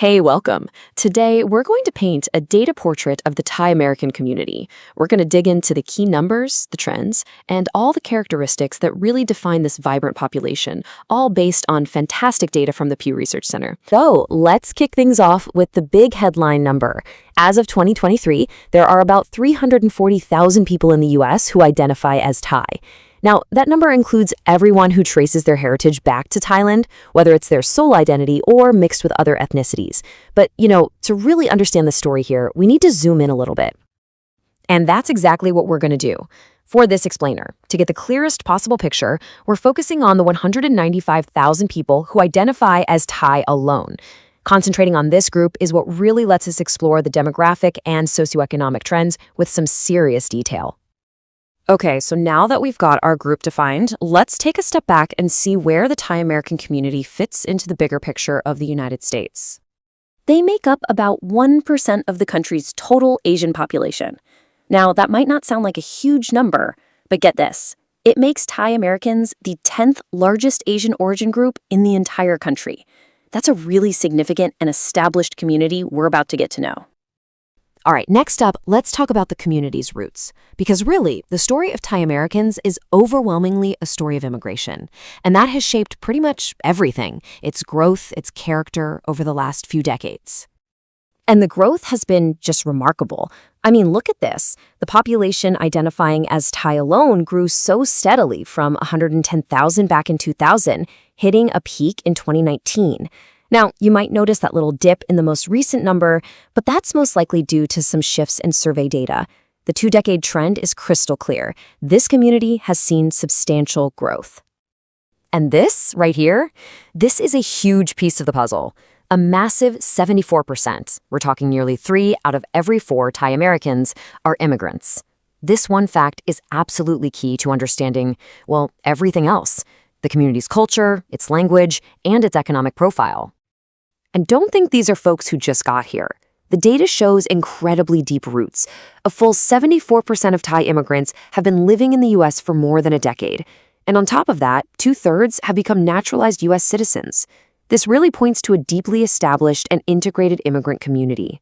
Hey, welcome. Today, we're going to paint a data portrait of the Thai American community. We're going to dig into the key numbers, the trends, and all the characteristics that really define this vibrant population, all based on fantastic data from the Pew Research Center. So let's kick things off with the big headline number. As of 2023, there are about 340,000 people in the U.S. who identify as Thai. Now, that number includes everyone who traces their heritage back to Thailand, whether it's their sole identity or mixed with other ethnicities. But, to really understand the story here, we need to zoom in a little bit. And that's exactly what we're going to do. For this explainer, to get the clearest possible picture, we're focusing on the 195,000 people who identify as Thai alone. Concentrating on this group is what really lets us explore the demographic and socioeconomic trends with some serious detail. Okay, so now that we've got our group defined, let's take a step back and see where the Thai American community fits into the bigger picture of the United States. They make up about 1% of the country's total Asian population. Now, that might not sound like a huge number, but get this. It makes Thai Americans the 10th largest Asian origin group in the entire country. That's a really significant and established community we're about to get to know. All right, next up, let's talk about the community's roots. Because really, the story of Thai Americans is overwhelmingly a story of immigration. And that has shaped pretty much everything, its growth, its character over the last few decades. And the growth has been just remarkable. I mean, look at this. The population identifying as Thai alone grew so steadily from 110,000 back in 2000, hitting a peak in 2019. Now, you might notice that little dip in the most recent number, but that's most likely due to some shifts in survey data. The 2-decade trend is crystal clear. This community has seen substantial growth. And this, right here, this is a huge piece of the puzzle. A massive 74%, we're talking nearly 3 out of every 4 Thai Americans, are immigrants. This one fact is absolutely key to understanding, well, everything else. The community's culture, its language, and its economic profile. And don't think these are folks who just got here. The data shows incredibly deep roots. A full 74% of Thai immigrants have been living in the U.S. for more than a decade. And on top of that, 2/3 have become naturalized U.S. citizens. This really points to a deeply established and integrated immigrant community.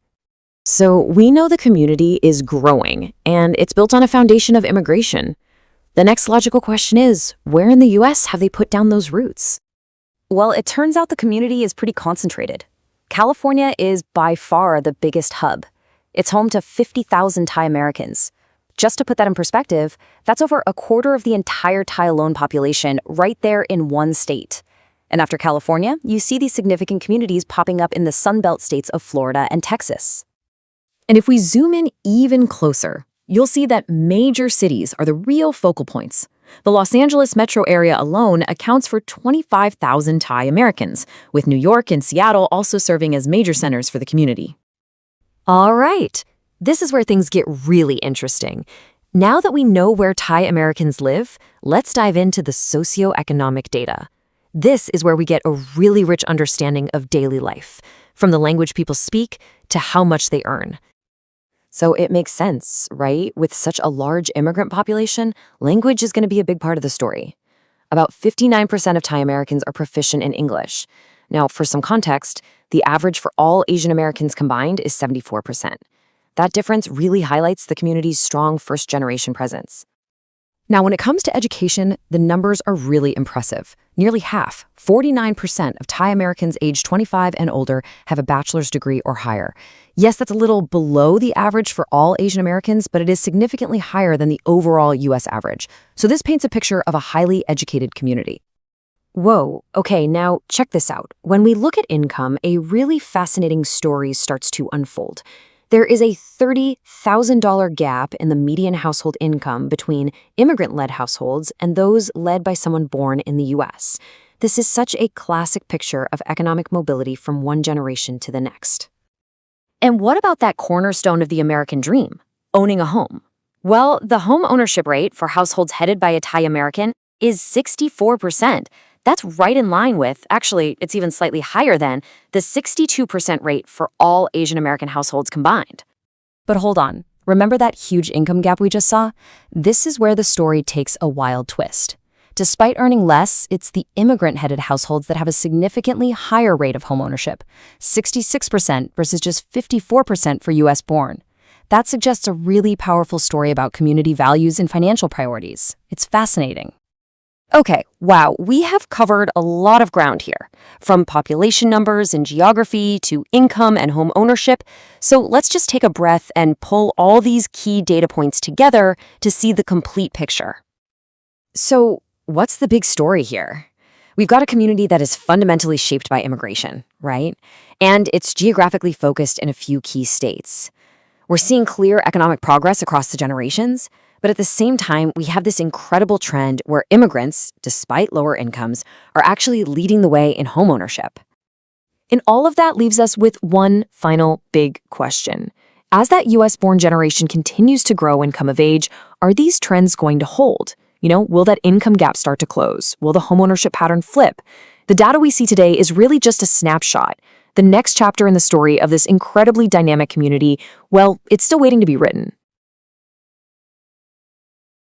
So we know the community is growing, and it's built on a foundation of immigration. The next logical question is, where in the U.S. have they put down those roots? Well, it turns out the community is pretty concentrated. California is by far the biggest hub. It's home to 50,000 Thai Americans. Just to put that in perspective, that's over a quarter of the entire Thai alone population right there in one state. And after California, you see these significant communities popping up in the Sunbelt states of Florida and Texas. And if we zoom in even closer, you'll see that major cities are the real focal points. The Los Angeles metro area alone accounts for 25,000 Thai Americans, with New York and Seattle also serving as major centers for the community. All right, this is where things get really interesting. Now that we know where Thai Americans live, let's dive into the socioeconomic data. This is where we get a really rich understanding of daily life, from the language people speak to how much they earn. So it makes sense, right? With such a large immigrant population, language is going to be a big part of the story. About 59% of Thai Americans are proficient in English. Now, for some context, the average for all Asian Americans combined is 74%. That difference really highlights the community's strong first-generation presence. Now, when it comes to education, the numbers are really impressive. Nearly half, 49% of Thai Americans aged 25 and older have a bachelor's degree or higher. Yes, that's a little below the average for all Asian Americans, but it is significantly higher than the overall U.S. average. So this paints a picture of a highly educated community. Whoa, okay, now check this out. When we look at income, a really fascinating story starts to unfold. There is a $30,000 gap in the median household income between immigrant-led households and those led by someone born in the U.S. This is such a classic picture of economic mobility from one generation to the next. And what about that cornerstone of the American dream, owning a home? Well, the home ownership rate for households headed by a Thai American is 64%. That's right in line with, actually, it's even slightly higher than, the 62% rate for all Asian American households combined. But hold on, remember that huge income gap we just saw? This is where the story takes a wild twist. Despite earning less, it's the immigrant-headed households that have a significantly higher rate of homeownership, 66% versus just 54% for U.S.-born. That suggests a really powerful story about community values and financial priorities. It's fascinating. Okay, wow, we have covered a lot of ground here, from population numbers and geography to income and home ownership. So let's just take a breath and pull all these key data points together to see the complete picture. So, what's the big story here? We've got a community that is fundamentally shaped by immigration, right? And it's geographically focused in a few key states. We're seeing clear economic progress across the generations, but at the same time, we have this incredible trend where immigrants, despite lower incomes, are actually leading the way in homeownership. And all of that leaves us with one final big question. As that US-born generation continues to grow and come of age, are these trends going to hold? Will that income gap start to close? Will the homeownership pattern flip? The data we see today is really just a snapshot. The next chapter in the story of this incredibly dynamic community, well, it's still waiting to be written.